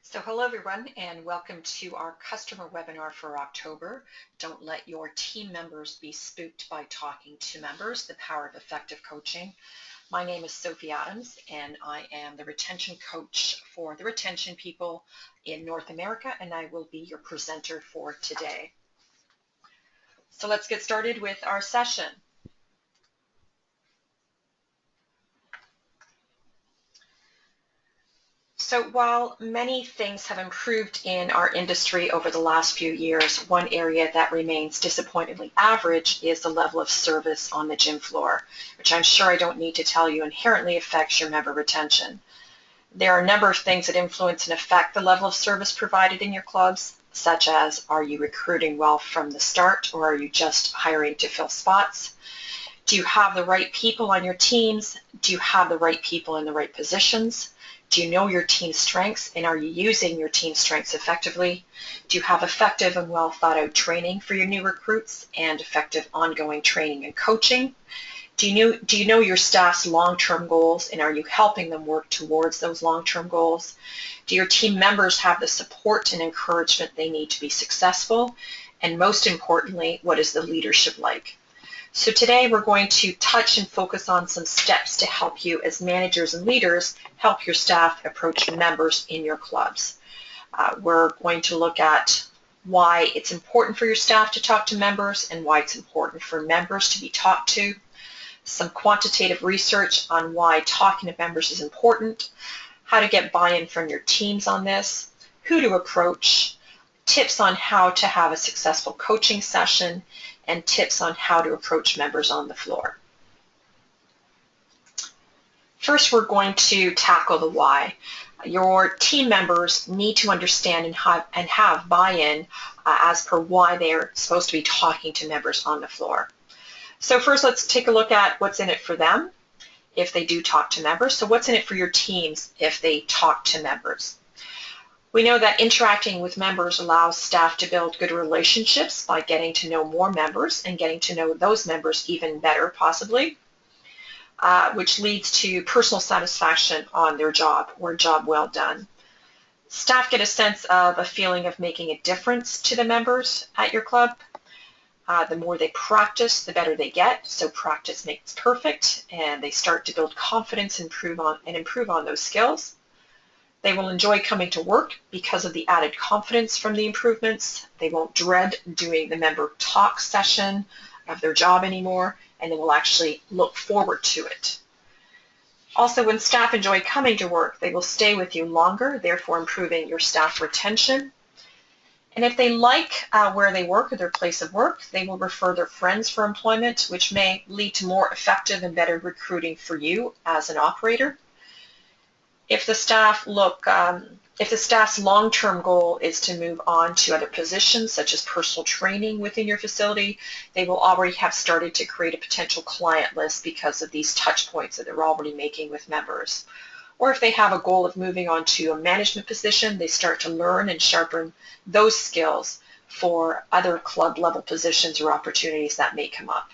So hello everyone and welcome to our customer webinar for October. Don't let your team members be spooked by talking to members, the power of effective coaching. My name is Sophie Adams and I am the retention coach for the retention people in North America, and I will be your presenter for today. So let's get started with our session. So while many things have improved in our industry over the last few years, one area that remains disappointingly average is the level of service on the gym floor, which I'm sure I don't need to tell you inherently affects your member retention. There are a number of things that influence and affect the level of service provided in your clubs, such as, are you recruiting well from the start, or are you just hiring to fill spots? Do you have the right people on your teams? Do you have the right people in the right positions? Do you know your team's strengths, and are you using your team's strengths effectively? Do you have effective and well thought out training for your new recruits and effective ongoing training and coaching? Do you know your staff's long-term goals, and are you helping them work towards those long-term goals? Do your team members have the support and encouragement they need to be successful? And most importantly, what is the leadership like? So today we're going to touch and focus on some steps to help you as managers and leaders help your staff approach members in your clubs. We're going to look at why it's important for your staff to talk to members and why it's important for members to be talked to, some quantitative research on why talking to members is important, how to get buy-in from your teams on this, who to approach, tips on how to have a successful coaching session, and tips on how to approach members on the floor. First, we're going to tackle the why. Your team members need to understand and have buy-in as per why they're supposed to be talking to members on the floor. So first, let's take a look at what's in it for them if they do talk to members. So what's in it for your teams if they talk to members? We know that interacting with members allows staff to build good relationships by getting to know more members and getting to know those members even better, possibly, which leads to personal satisfaction on their job or job well done. Staff get a sense of a feeling of making a difference to the members at your club. The more they practice, the better they get. So practice makes perfect, and they start to build confidence and improve on those skills. They will enjoy coming to work because of the added confidence from the improvements. They won't dread doing the member talk session of their job anymore, and they will actually look forward to it. Also, when staff enjoy coming to work, they will stay with you longer, therefore improving your staff retention. And if they like where they work or their place of work, they will refer their friends for employment, which may lead to more effective and better recruiting for you as an operator. If the staff's long-term goal is to move on to other positions, such as personal training within your facility, they will already have started to create a potential client list because of these touch points that they're already making with members. Or if they have a goal of moving on to a management position, they start to learn and sharpen those skills for other club level positions or opportunities that may come up.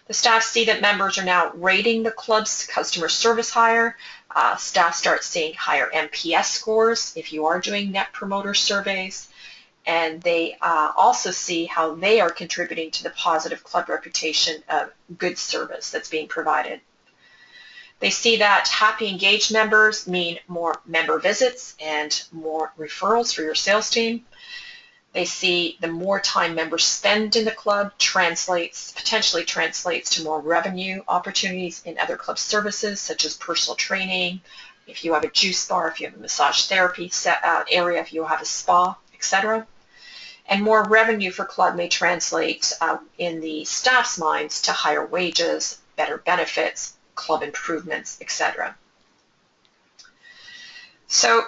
The staff see that members are now rating the club's customer service higher. Staff start seeing higher NPS scores if you are doing net promoter surveys. And they also see how they are contributing to the positive club reputation of good service that's being provided. They see that happy, engaged members mean more member visits and more referrals for your sales team. They see the more time members spend in the club potentially translates to more revenue opportunities in other club services, such as personal training, if you have a juice bar, if you have a massage therapy area, if you have a spa, etc. And more revenue for club may translate in the staff's minds to higher wages, better benefits, club improvements, etc. So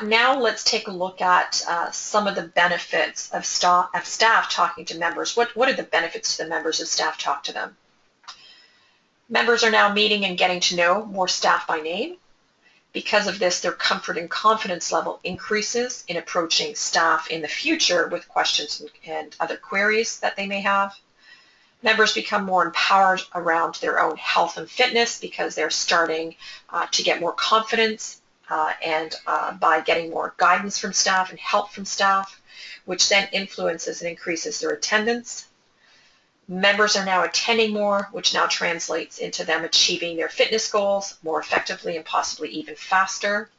now let's take a look at some of the benefits of staff talking to members. What are the benefits to the members as staff talk to them? Members are now meeting and getting to know more staff by name. Because of this, their comfort and confidence level increases in approaching staff in the future with questions and other queries that they may have. Members become more empowered around their own health and fitness because they're starting to get more confidence and by getting more guidance from staff and help from staff, which then influences and increases their attendance. Members are now attending more, which now translates into them achieving their fitness goals more effectively and possibly even faster.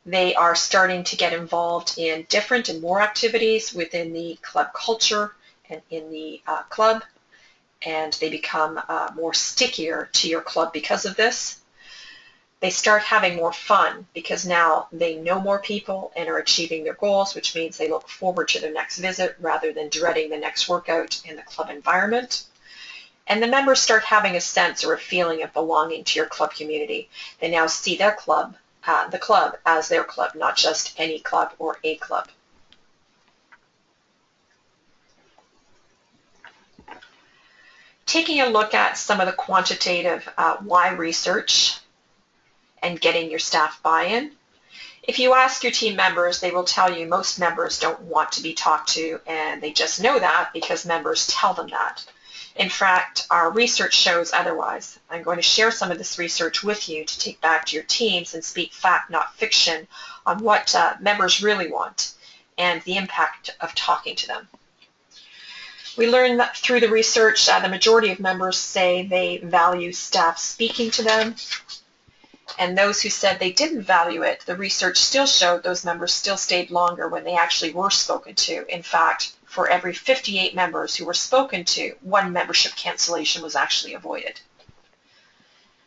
They are starting to get involved in different and more activities within the club culture and in the club, and they become more stickier to your club because of this. They start having more fun because now they know more people and are achieving their goals, which means they look forward to their next visit rather than dreading the next workout in the club environment. And the members start having a sense or a feeling of belonging to your club community. They now see their club, the club, as their club, not just any club or a club. Taking a look at some of the quantitative why research and getting your staff buy-in. If you ask your team members, they will tell you most members don't want to be talked to, and they just know that because members tell them that. In fact, our research shows otherwise. I'm going to share some of this research with you to take back to your teams and speak fact, not fiction, on what members really want and the impact of talking to them. We learned that through the research, the majority of members say they value staff speaking to them. And those who said they didn't value it, the research still showed those members still stayed longer when they actually were spoken to. In fact, for every 58 members who were spoken to, one membership cancellation was actually avoided.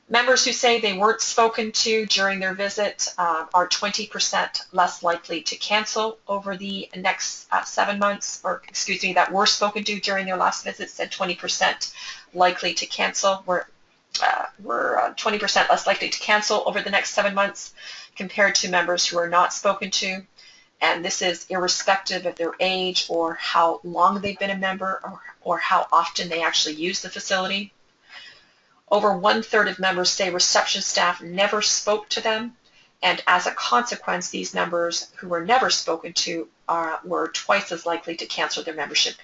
Members who say they weren't spoken to during their visit are 20% less likely to cancel over the next 7 months, or excuse me, that were spoken to during their last visit said 20% likely to cancel. We're 20% less likely to cancel over the next 7 months compared to members who are not spoken to. And this is irrespective of their age or how long they've been a member or how often they actually use the facility. Over 1/3 of members say reception staff never spoke to them. And as a consequence, these members who were never spoken to were twice as likely to cancel their membership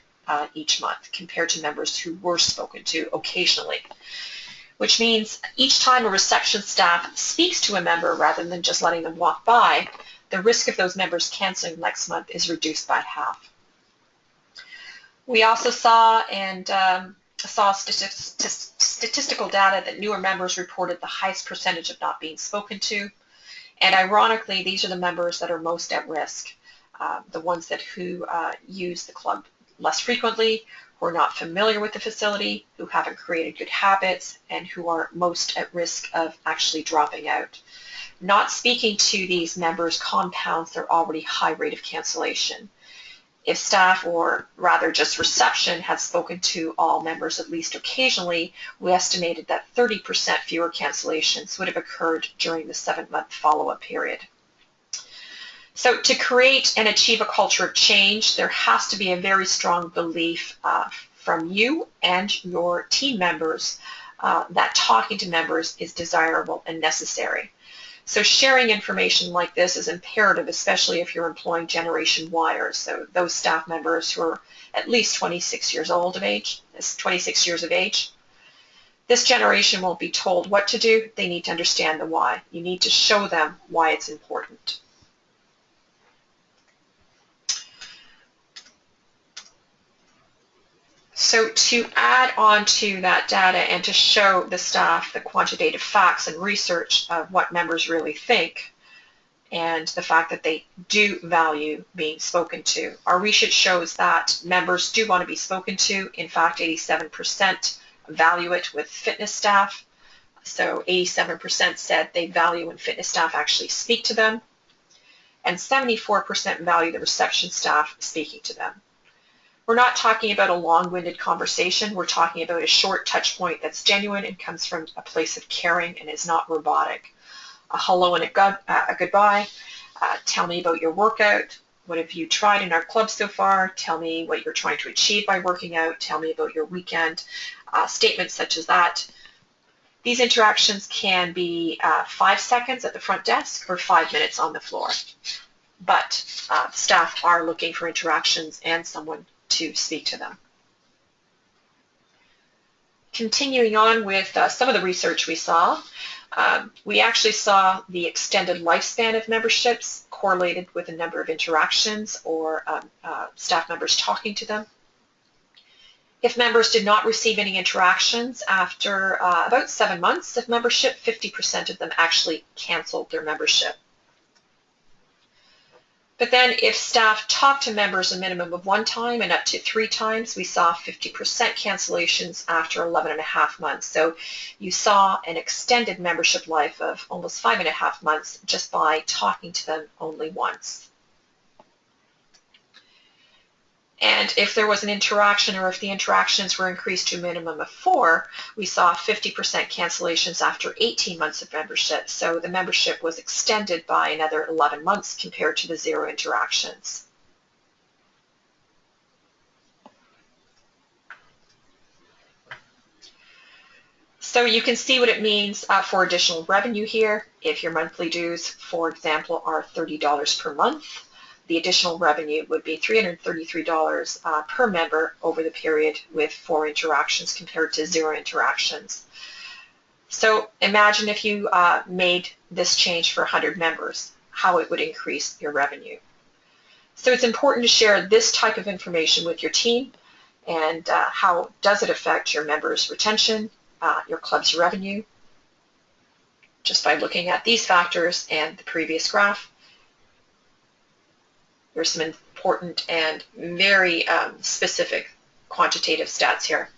each month compared to members who were spoken to occasionally. Which means each time a reception staff speaks to a member rather than just letting them walk by, the risk of those members canceling next month is reduced by half. We also saw statistical data that newer members reported the highest percentage of not being spoken to. And ironically, these are the members that are most at risk, the ones who use the club less frequently, who are not familiar with the facility, who haven't created good habits, and who are most at risk of actually dropping out. Not speaking to these members compounds their already high rate of cancellation. If staff, or rather just reception, had spoken to all members at least occasionally, we estimated that 30% fewer cancellations would have occurred during the 7-month follow-up period. So to create and achieve a culture of change, there has to be a very strong belief from you and your team members that talking to members is desirable and necessary. So sharing information like this is imperative, especially if you're employing Generation Yers, so those staff members who are at least 26 years of age. This generation won't be told what to do. They need to understand the why. You need to show them why it's important. So to add on to that data and to show the staff the quantitative facts and research of what members really think and the fact that they do value being spoken to, our research shows that members do want to be spoken to. In fact, 87% value it with fitness staff. So 87% said they value when fitness staff actually speak to them. And 74% value the reception staff speaking to them. We're not talking about a long-winded conversation. We're talking about a short touch point that's genuine and comes from a place of caring and is not robotic. A hello and a goodbye. Tell me about your workout. What have you tried in our club so far? Tell me what you're trying to achieve by working out. Tell me about your weekend. Statements such as that. These interactions can be 5 seconds at the front desk or 5 minutes on the floor. But staff are looking for interactions and someone to speak to them. Continuing on with some of the research we actually saw the extended lifespan of memberships correlated with the number of interactions or staff members talking to them. If members did not receive any interactions after about 7 months of membership, 50% of them actually canceled their membership. But then if staff talked to members a minimum of 1 time and up to 3 times, we saw 50% cancellations after 11.5 months. So you saw an extended membership life of almost 5.5 months just by talking to them only once. And if there was an interaction or if the interactions were increased to a minimum of 4, we saw 50% cancellations after 18 months of membership. So the membership was extended by another 11 months compared to the 0 interactions. So you can see what it means for additional revenue here. If your monthly dues, for example, are $30 per month, the additional revenue would be $333 per member over the period with 4 interactions compared to 0 interactions. So imagine if you made this change for 100 members, how it would increase your revenue. So it's important to share this type of information with your team and how does it affect your members' retention, your club's revenue, just by looking at these factors and the previous graph. There's some important and very specific quantitative stats here.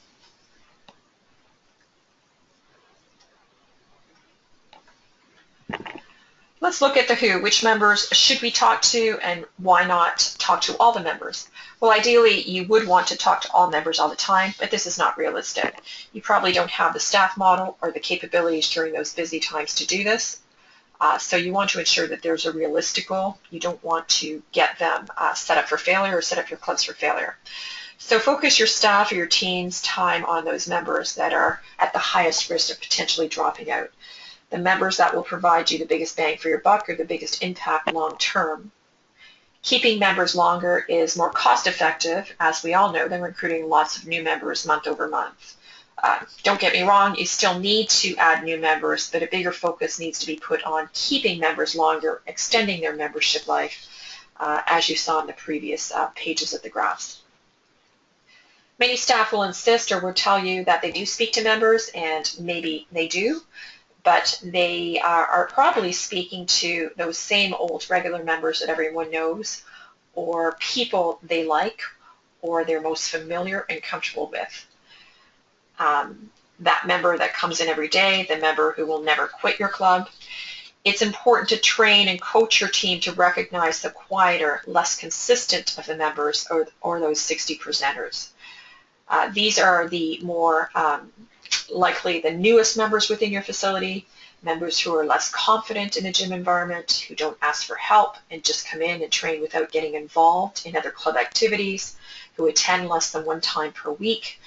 Let's look at the who. Which members should we talk to and why not talk to all the members? Well, ideally, you would want to talk to all members all the time, but this is not realistic. You probably don't have the staff model or the capabilities during those busy times to do this. So you want to ensure that there's a realistic goal. You don't want to get them set up for failure or set up your clubs for failure. So focus your staff or your team's time on those members that are at the highest risk of potentially dropping out. The members that will provide you the biggest bang for your buck or the biggest impact long term. Keeping members longer is more cost effective, as we all know, than recruiting lots of new members month over month. Don't get me wrong, you still need to add new members, but a bigger focus needs to be put on keeping members longer, extending their membership life, as you saw in the previous pages of the graphs. Many staff will insist or will tell you that they do speak to members, and maybe they do, but they are probably speaking to those same old regular members that everyone knows, or people they like, or they're most familiar and comfortable with. That member that comes in every day, the member who will never quit your club. It's important to train and coach your team to recognize the quieter, less consistent of the members or those 60 presenters. These are the more likely the newest members within your facility, members who are less confident in the gym environment, who don't ask for help and just come in and train without getting involved in other club activities, who attend less than 1 time per week.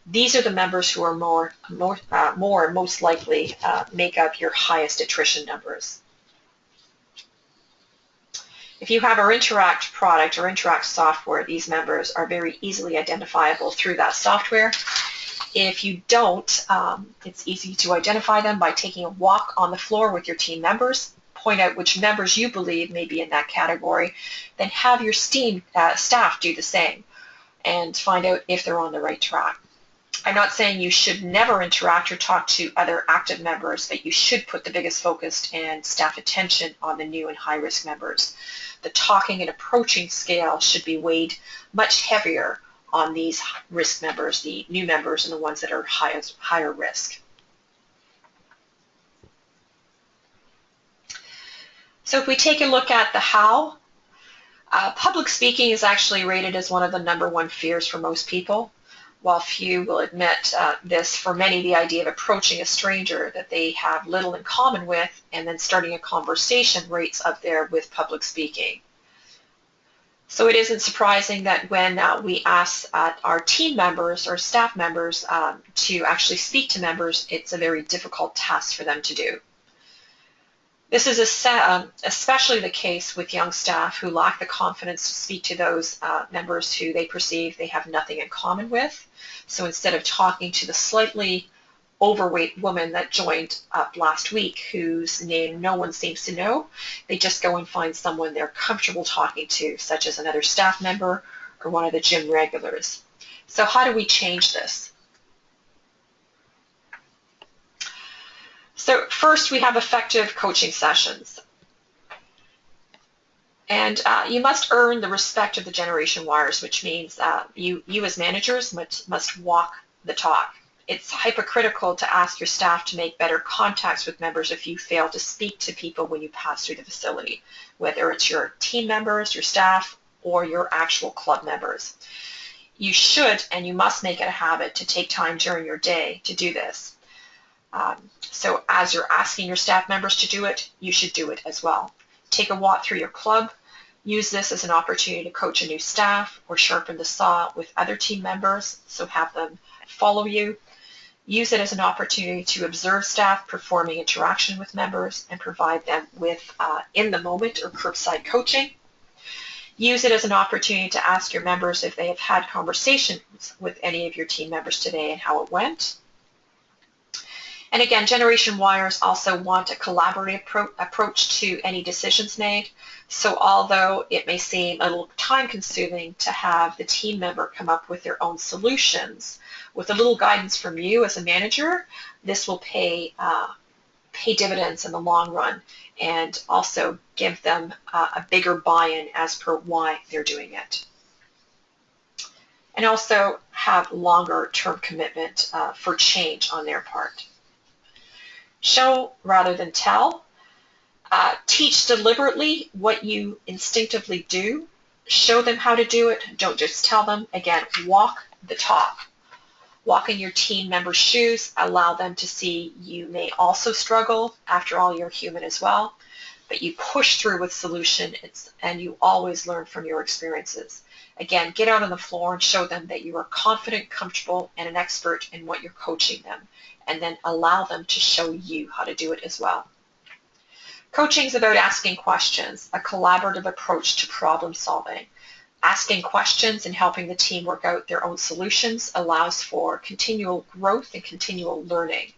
These are the members who are more most likely make up your highest attrition numbers. If you have our Interact product or Interact software, these members are very easily identifiable through that software. If you don't, it's easy to identify them by taking a walk on the floor with your team members, point out which members you believe may be in that category, then have your staff do the same and find out if they're on the right track. I'm not saying you should never interact or talk to other active members, but you should put the biggest focus and staff attention on the new and high-risk members. The talking and approaching scale should be weighed much heavier on these risk members, the new members, and the ones that are higher risk. So if we take a look at the how, public speaking is actually rated as one of the #1 fears for most people. While few will admit this, for many the idea of approaching a stranger that they have little in common with and then starting a conversation rates up there with public speaking. So it isn't surprising that when we ask our team members or staff members to actually speak to members, it's a very difficult task for them to do. This is especially the case with young staff who lack the confidence to speak to those members who they perceive they have nothing in common with. So instead of talking to the slightly overweight woman that joined up last week whose name no one seems to know, they just go and find someone they're comfortable talking to, such as another staff member or one of the gym regulars. So how do we change this? So first, we have effective coaching sessions. And you must earn the respect of the Generation Yers, which means you as managers must walk the talk. It's hypocritical to ask your staff to make better contacts with members if you fail to speak to people when you pass through the facility, whether it's your team members, your staff, or your actual club members. You should and you must make it a habit to take time during your day to do this. So as you're asking your staff members to do it, you should do it as well. Take a walk through your club. Use this as an opportunity to coach a new staff or sharpen the saw with other team members, so have them follow you. Use it as an opportunity to observe staff performing interaction with members and provide them with in-the-moment or curbside coaching. Use it as an opportunity to ask your members if they have had conversations with any of your team members today and how it went. And again, Generation Yers also want a collaborative approach to any decisions made. So although it may seem a little time-consuming to have the team member come up with their own solutions, with a little guidance from you as a manager, this will pay dividends in the long run and also give them a bigger buy-in as per why they're doing it. And also have longer-term commitment for change on their part. Show rather than tell. Teach deliberately what you instinctively do. Show them how to do it. Don't just tell them. Again, walk the talk. Walk in your team members' shoes. Allow them to see you may also struggle. After all, you're human as well. But you push through with solution, and you always learn from your experiences. Again, get out on the floor and show them that you are confident, comfortable, and an expert in what you're coaching them. And then allow them to show you how to do it as well. Coaching is about asking questions, a collaborative approach to problem solving. Asking questions and helping the team work out their own solutions allows for continual growth and continual learning.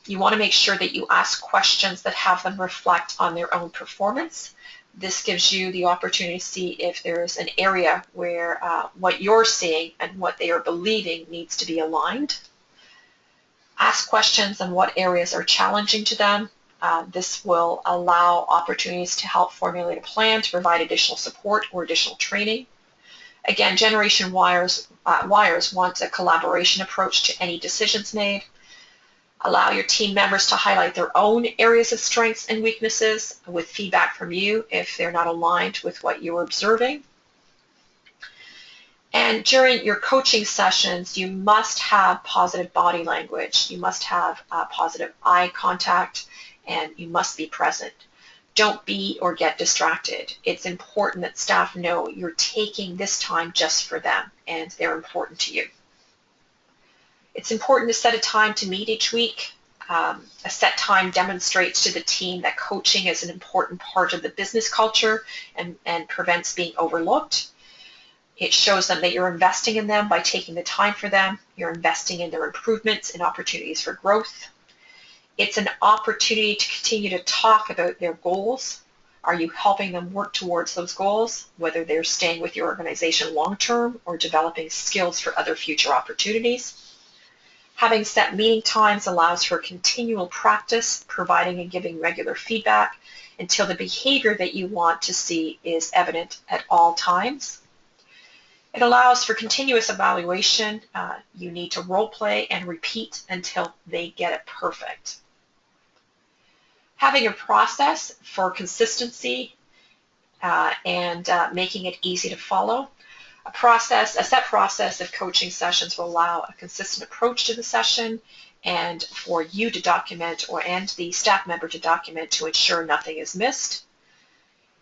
You want to make sure that you ask questions that have them reflect on their own performance. This gives you the opportunity to see if there's an area where what you're seeing and what they are believing needs to be aligned. Ask questions on what areas are challenging to them. This will allow opportunities to help formulate a plan to provide additional support or additional training. Again, Generation Yers want a collaboration approach to any decisions made. Allow your team members to highlight their own areas of strengths and weaknesses with feedback from you if they're not aligned with what you're observing. And during your coaching sessions, you must have positive body language. You must have positive eye contact, and you must be present. Don't be or get distracted. It's important that staff know you're taking this time just for them, and they're important to you. It's important to set a time to meet each week. A set time demonstrates to the team that coaching is an important part of the business culture and prevents being overlooked. It shows them that you're investing in them by taking the time for them. You're investing in their improvements and opportunities for growth. It's an opportunity to continue to talk about their goals. Are you helping them work towards those goals, whether they're staying with your organization long-term or developing skills for other future opportunities? Having set meeting times allows for continual practice, providing and giving regular feedback until the behavior that you want to see is evident at all times. It allows for continuous evaluation. You need to role play and repeat until they get it perfect. Having a process for consistency and making it easy to follow. A set process of coaching sessions will allow a consistent approach to the session and for you to document and the staff member to document to ensure nothing is missed.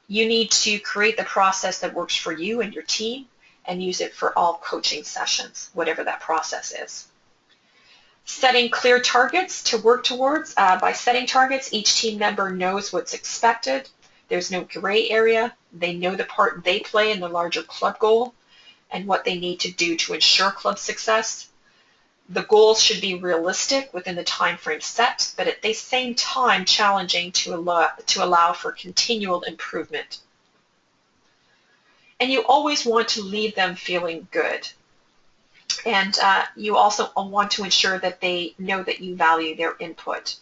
You need to create the process that works for you and your team and use it for all coaching sessions, whatever that process is. Setting clear targets to work towards. By setting targets, each team member knows what's expected. There's no gray area. They know the part they play in the larger club goal and what they need to do to ensure club success. The goals should be realistic within the time frame set, but at the same time challenging to allow for continual improvement. And you always want to leave them feeling good. And you also want to ensure that they know that you value their input.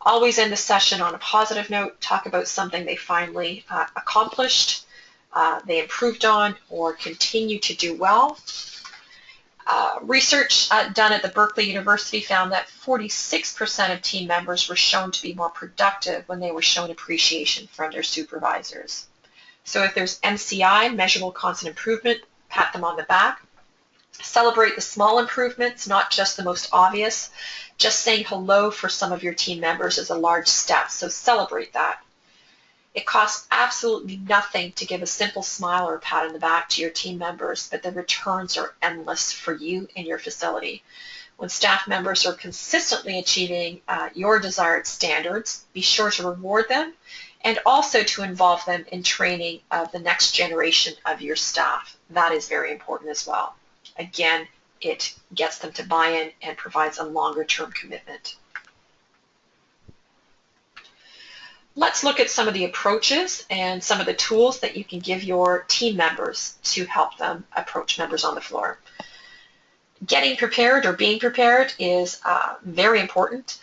Always end the session on a positive note. Talk about something they finally accomplished, they improved on, or continue to do well. Research done at the Berkeley University found that 46% of team members were shown to be more productive when they were shown appreciation from their supervisors. So if there's MCI, measurable constant improvement, pat them on the back. Celebrate the small improvements, not just the most obvious. Just saying hello for some of your team members is a large step, so celebrate that. It costs absolutely nothing to give a simple smile or a pat on the back to your team members, but the returns are endless for you and your facility. When staff members are consistently achieving your desired standards, be sure to reward them and also to involve them in training of the next generation of your staff. That is very important as well. Again, it gets them to buy in and provides a longer-term commitment. Let's look at some of the approaches and some of the tools that you can give your team members to help them approach members on the floor. Getting prepared or being prepared is very important.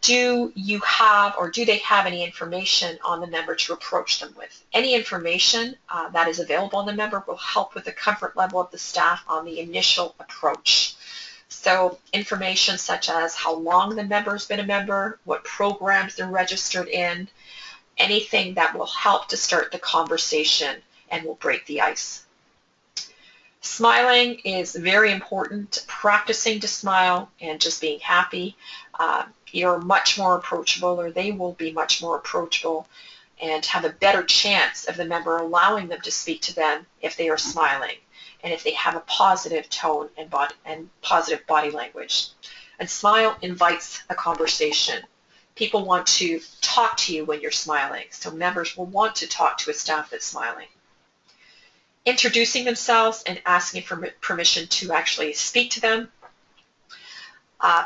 Do you have or do they have any information on the member to approach them with? Any information that is available on the member will help with the comfort level of the staff on the initial approach. So information such as how long the member has been a member, what programs they're registered in, anything that will help to start the conversation and will break the ice. Smiling is very important. Practicing to smile and just being happy. You're much more approachable, or they will be much more approachable and have a better chance of the member allowing them to speak to them if they are smiling and if they have a positive tone and positive body language. And smile invites a conversation. People want to talk to you when you're smiling, so members will want to talk to a staff that's smiling. Introducing themselves and asking for permission to actually speak to them,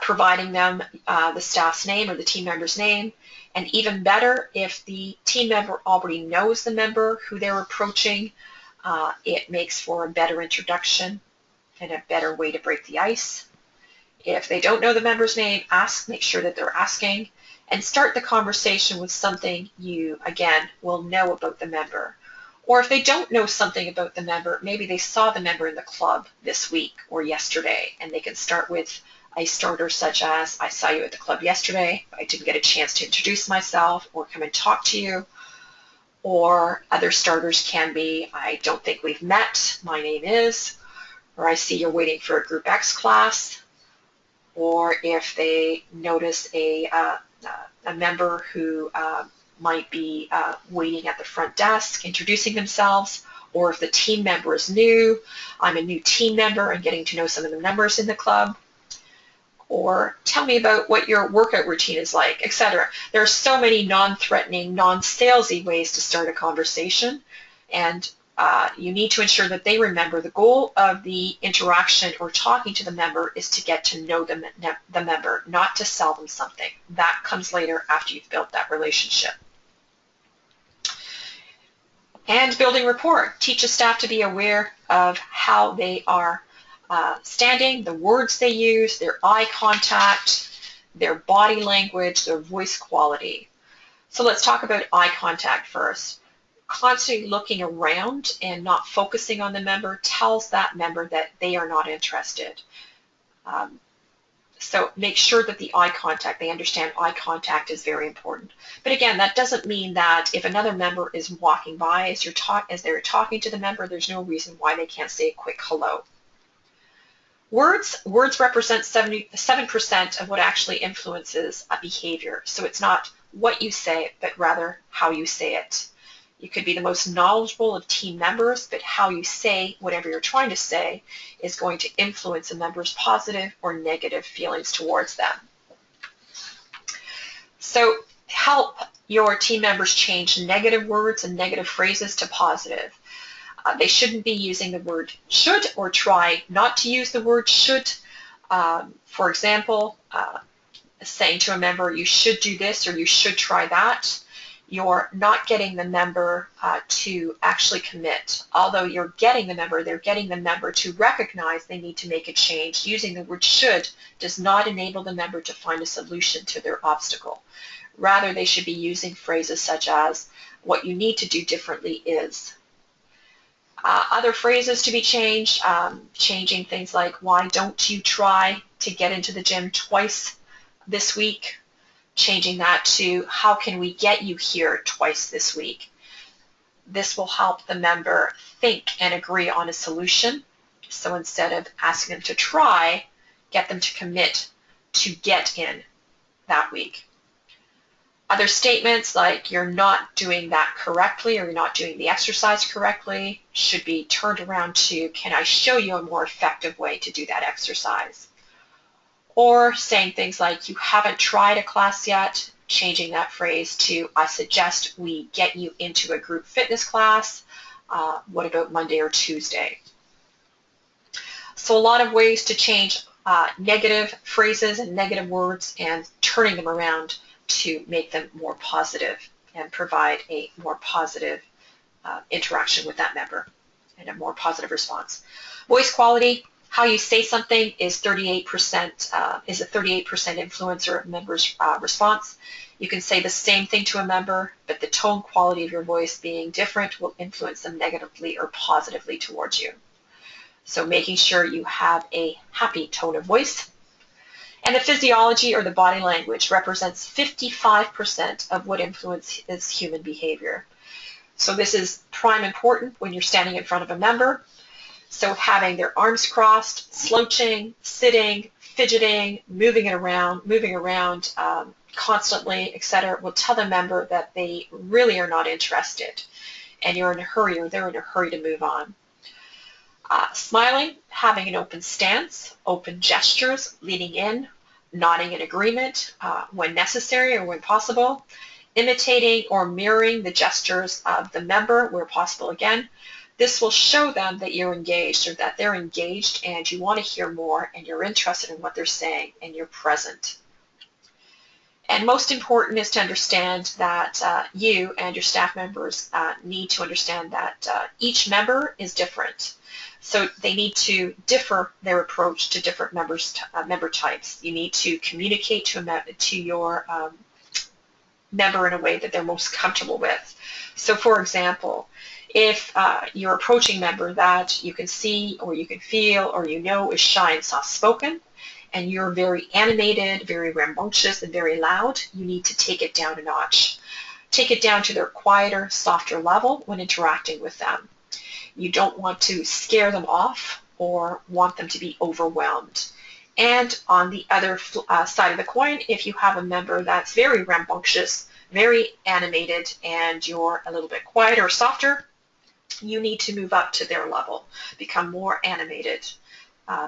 providing them the staff's name or the team member's name, and even better, if the team member already knows the member who they're approaching, it makes for a better introduction and a better way to break the ice. If they don't know the member's name, make sure that they're asking, and start the conversation with something you, again, will know about the member. Or if they don't know something about the member, maybe they saw the member in the club this week or yesterday, and they can start with a starter such as, I saw you at the club yesterday, I didn't get a chance to introduce myself or come and talk to you. Or other starters can be, I don't think we've met, my name is, or I see you're waiting for a Group X class. Or if they notice a member who might be waiting at the front desk, introducing themselves, or if the team member is new, I'm a new team member and getting to know some of the members in the club, or tell me about what your workout routine is like, etc. There are so many non-threatening, non-salesy ways to start a conversation, and you need to ensure that they remember the goal of the interaction or talking to the member is to get to know the member, not to sell them something. That comes later after you've built that relationship. And building rapport. Teach a staff to be aware of how they are standing, the words they use, their eye contact, their body language, their voice quality. So let's talk about eye contact first. Constantly looking around and not focusing on the member tells that member that they are not interested. So make sure that the eye contact, they understand eye contact is very important. But again, that doesn't mean that if another member is walking by as they're talking to the member, there's no reason why they can't say a quick hello. Words represent 7% of what actually influences a behavior. So it's not what you say, but rather how you say it. You could be the most knowledgeable of team members, but how you say whatever you're trying to say is going to influence a member's positive or negative feelings towards them. So help your team members change negative words and negative phrases to positive. They shouldn't be using the word should, or try not to use the word should. For example, saying to a member, you should do this or you should try that. You're not getting the member to actually commit. Although you're getting the member, they're getting the member to recognize they need to make a change. Using the word should does not enable the member to find a solution to their obstacle. Rather, they should be using phrases such as, what you need to do differently is. Other phrases to be changed, changing things like, why don't you try to get into the gym twice this week? Changing that to, how can we get you here twice this week? This will help the member think and agree on a solution. So instead of asking them to try, get them to commit to get in that week. Other statements like, you're not doing that correctly or you're not doing the exercise correctly should be turned around to, can I show you a more effective way to do that exercise? Or saying things like, you haven't tried a class yet, changing that phrase to, I suggest we get you into a group fitness class. What about Monday or Tuesday? So a lot of ways to change negative phrases and negative words and turning them around to make them more positive and provide a more positive interaction with that member and a more positive response. Voice quality. How you say something is 38% is a 38% influencer of members' response. You can say the same thing to a member, but the tone quality of your voice being different will influence them negatively or positively towards you. So making sure you have a happy tone of voice. And the physiology or the body language represents 55% of what influences human behavior. So this is prime important when you're standing in front of a member. So having their arms crossed, slouching, sitting, fidgeting, moving around constantly, etc., will tell the member that they really are not interested and you're in a hurry or they're in a hurry to move on. Smiling, having an open stance, open gestures, leaning in, nodding in agreement when necessary or when possible, imitating or mirroring the gestures of the member where possible again. This will show them that you're engaged or that they're engaged and you want to hear more and you're interested in what they're saying and you're present. And most important is to understand that you and your staff members need to understand that each member is different. So they need to differ their approach to different member types. You need to communicate to your member in a way that they're most comfortable with. So for example, if your approaching member that you can see or you can feel or you know is shy and soft-spoken, and you're very animated, very rambunctious, and very loud, you need to take it down a notch. Take it down to their quieter, softer level when interacting with them. You don't want to scare them off or want them to be overwhelmed. And on the other side of the coin, if you have a member that's very rambunctious, very animated, and you're a little bit quieter or softer, you need to move up to their level, become more animated,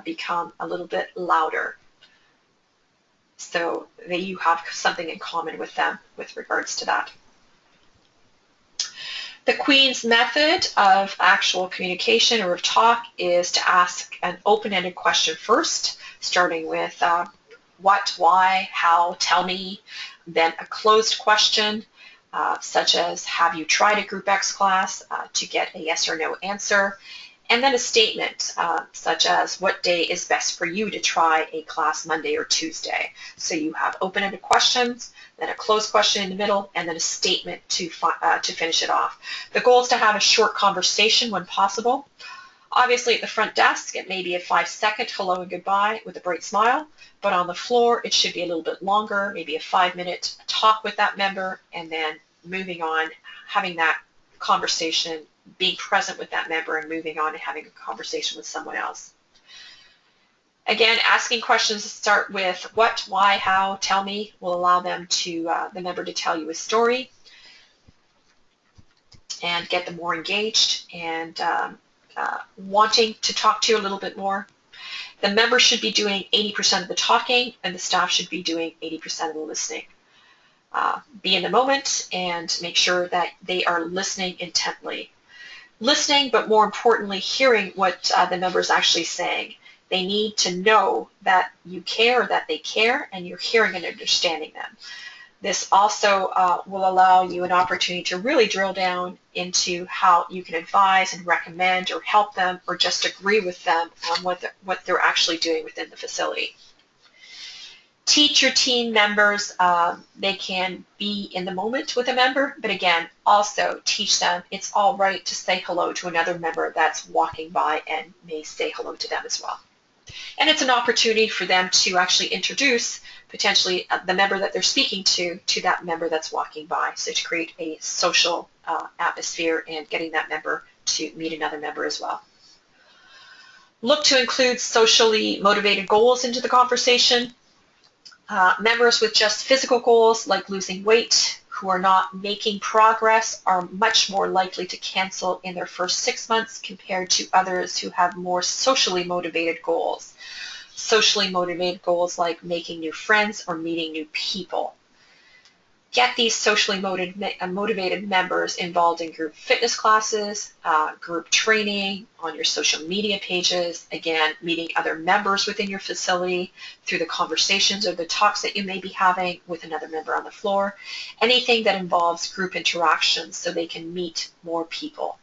become a little bit louder, so that you have something in common with them with regards to that. The Queen's method of actual communication or of talk is to ask an open-ended question first, starting with what, why, how, tell me, then a closed question, such as, have you tried a Group X class, to get a yes or no answer, and then a statement such as, what day is best for you to try a class, Monday or Tuesday? So you have open-ended questions, then a closed question in the middle, and then a statement to finish it off. The goal is to have a short conversation when possible. Obviously at the front desk, it may be a 5-second hello and goodbye with a bright smile, but on the floor, it should be a little bit longer, maybe a 5-minute talk with that member, and then moving on, having that conversation, being present with that member and moving on and having a conversation with someone else. Again, asking questions to start with what, why, how, tell me will allow them to, the member to tell you a story. and get them more engaged and wanting to talk to you a little bit more. The members should be doing 80% of the talking, and the staff should be doing 80% of the listening. Be in the moment and make sure that they are listening intently. Listening, but more importantly, hearing what the member is actually saying. They need to know that you care, that they care, and you're hearing and understanding them. This also will allow you an opportunity to really drill down into how you can advise and recommend or help them or just agree with them on what they're actually doing within the facility. Teach your team members. They can be in the moment with a member, but again, also teach them it's all right to say hello to another member that's walking by and may say hello to them as well. And it's an opportunity for them to actually introduce potentially the member that they're speaking to that member that's walking by. So to create a social atmosphere and getting that member to meet another member as well. Look to include socially motivated goals into the conversation. Members with just physical goals like losing weight who are not making progress are much more likely to cancel in their first 6 months compared to others who have more socially motivated goals. Socially motivated goals like making new friends or meeting new people. Get these socially motivated members involved in group fitness classes, group training, on your social media pages, again, meeting other members within your facility through the conversations or the talks that you may be having with another member on the floor, anything that involves group interactions so they can meet more people.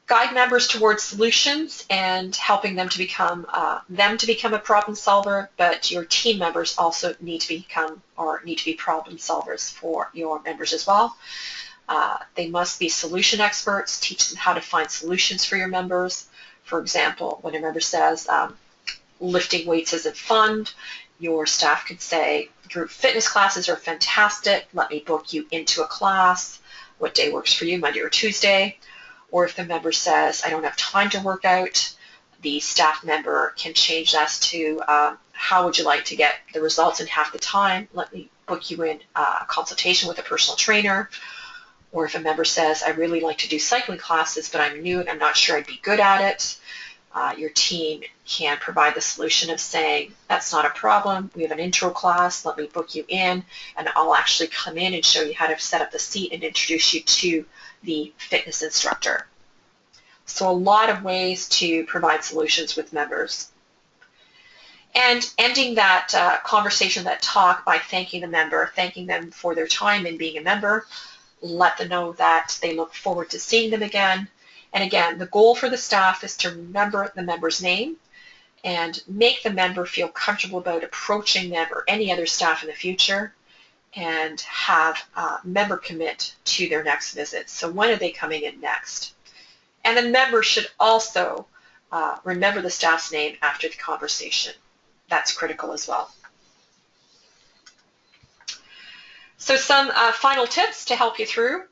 Guide members towards solutions and helping them to become a problem solver, but your team members also need to be problem solvers for your members as well. They must be solution experts. Teach them how to find solutions for your members. For example, when a member says lifting weights isn't fun, your staff could say group fitness classes are fantastic. Let me book you into a class. What day works for you, Monday or Tuesday? Or if the member says, I don't have time to work out, the staff member can change that to how would you like to get the results in half the time? Let me book you in a consultation with a personal trainer. Or if a member says, I really like to do cycling classes, but I'm new and I'm not sure I'd be good at it, your team can provide the solution of saying, that's not a problem. We have an intro class. Let me book you in, and I'll actually come in and show you how to set up the seat and introduce you to the fitness instructor. So a lot of ways to provide solutions with members. And ending that conversation, that talk, by thanking the member, thanking them for their time in being a member. Let them know that they look forward to seeing them again. And again, the goal for the staff is to remember the member's name and make the member feel comfortable about approaching them or any other staff in the future, and have a member commit to their next visit. So when are they coming in next? And the member should also remember the staff's name after the conversation. That's critical as well. So some final tips to help you through.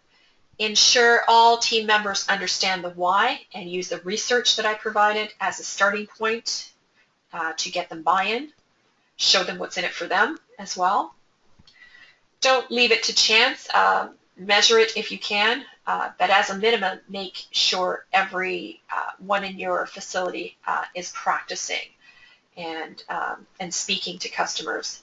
Ensure all team members understand the why and use the research that I provided as a starting point to get them buy-in. Show them what's in it for them as well. Don't leave it to chance. Measure it if you can, but as a minimum, make sure every one in your facility is practicing and speaking to customers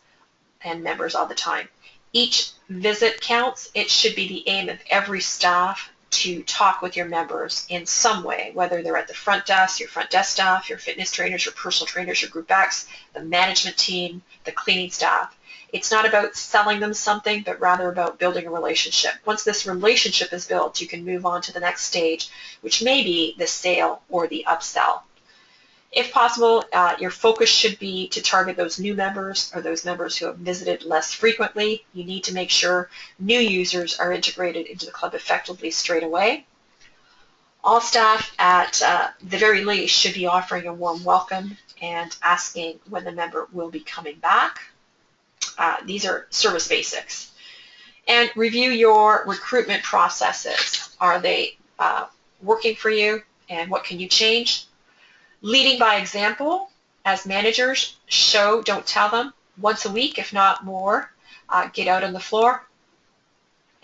and members all the time. Each visit counts. It should be the aim of every staff to talk with your members in some way, whether they're at the front desk, your front desk staff, your fitness trainers, your personal trainers, your group X, the management team, the cleaning staff. It's not about selling them something, but rather about building a relationship. Once this relationship is built, you can move on to the next stage, which may be the sale or the upsell. If possible, your focus should be to target those new members or those members who have visited less frequently. You need to make sure new users are integrated into the club effectively straight away. All staff, at the very least, should be offering a warm welcome and asking when the member will be coming back. These are service basics. And review your recruitment processes. Are they working for you, and what can you change? Leading by example. As managers, show, don't tell them. Once a week, if not more, get out on the floor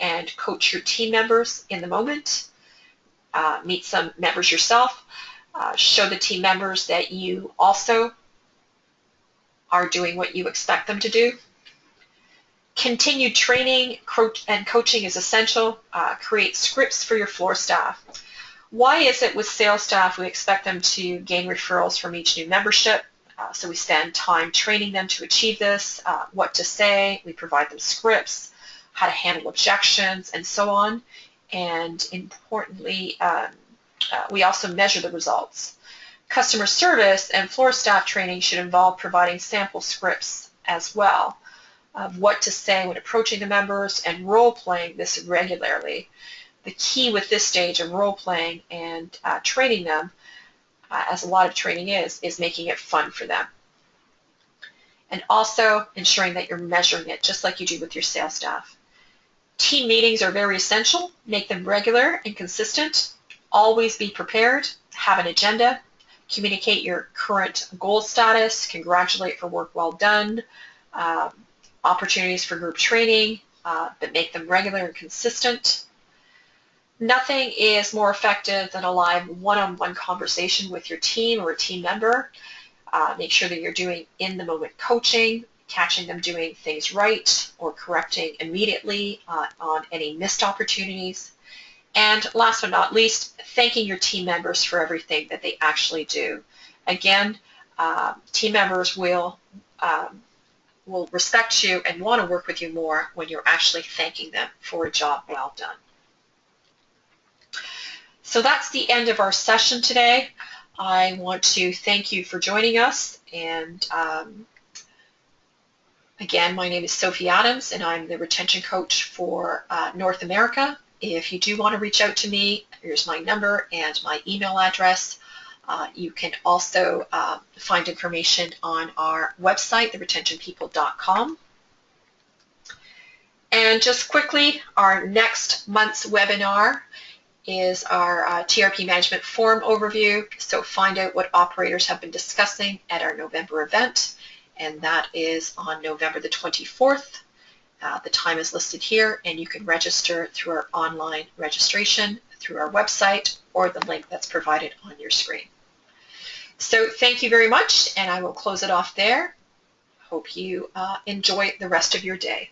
and coach your team members in the moment. Meet some members yourself. Show the team members that you also are doing what you expect them to do. Continued training and coaching is essential. Create scripts for your floor staff. Why is it with sales staff we expect them to gain referrals from each new membership? So we spend time training them to achieve this, what to say, we provide them scripts, how to handle objections, and so on. And importantly, we also measure the results. Customer service and floor staff training should involve providing sample scripts as well of what to say when approaching the members and role-playing this regularly. The key with this stage of role-playing and training them, as a lot of training is making it fun for them. And also ensuring that you're measuring it just like you do with your sales staff. Team meetings are very essential. Make them regular and consistent. Always be prepared. Have an agenda. Communicate your current goal status. Congratulate for work well done. Opportunities for group training, but make them regular and consistent. Nothing is more effective than a live one-on-one conversation with your team or a team member. Make sure that you're doing in-the-moment coaching, catching them doing things right or correcting immediately on any missed opportunities. And last but not least, thanking your team members for everything that they actually do. Again, team members will respect you and want to work with you more when you're actually thanking them for a job well done. So that's the end of our session today. I want to thank you for joining us. And again, my name is Sophie Adams, and I'm the retention coach for North America. If you do want to reach out to me, here's my number and my email address. You can also find information on our website, theretentionpeople.com. And just quickly, our next month's webinar is our TRP Management Forum overview. So find out what operators have been discussing at our November event, and that is on November the 24th. The time is listed here, and you can register through our online registration through our website or the link that's provided on your screen. So thank you very much, and I will close it off there. Hope you enjoy the rest of your day.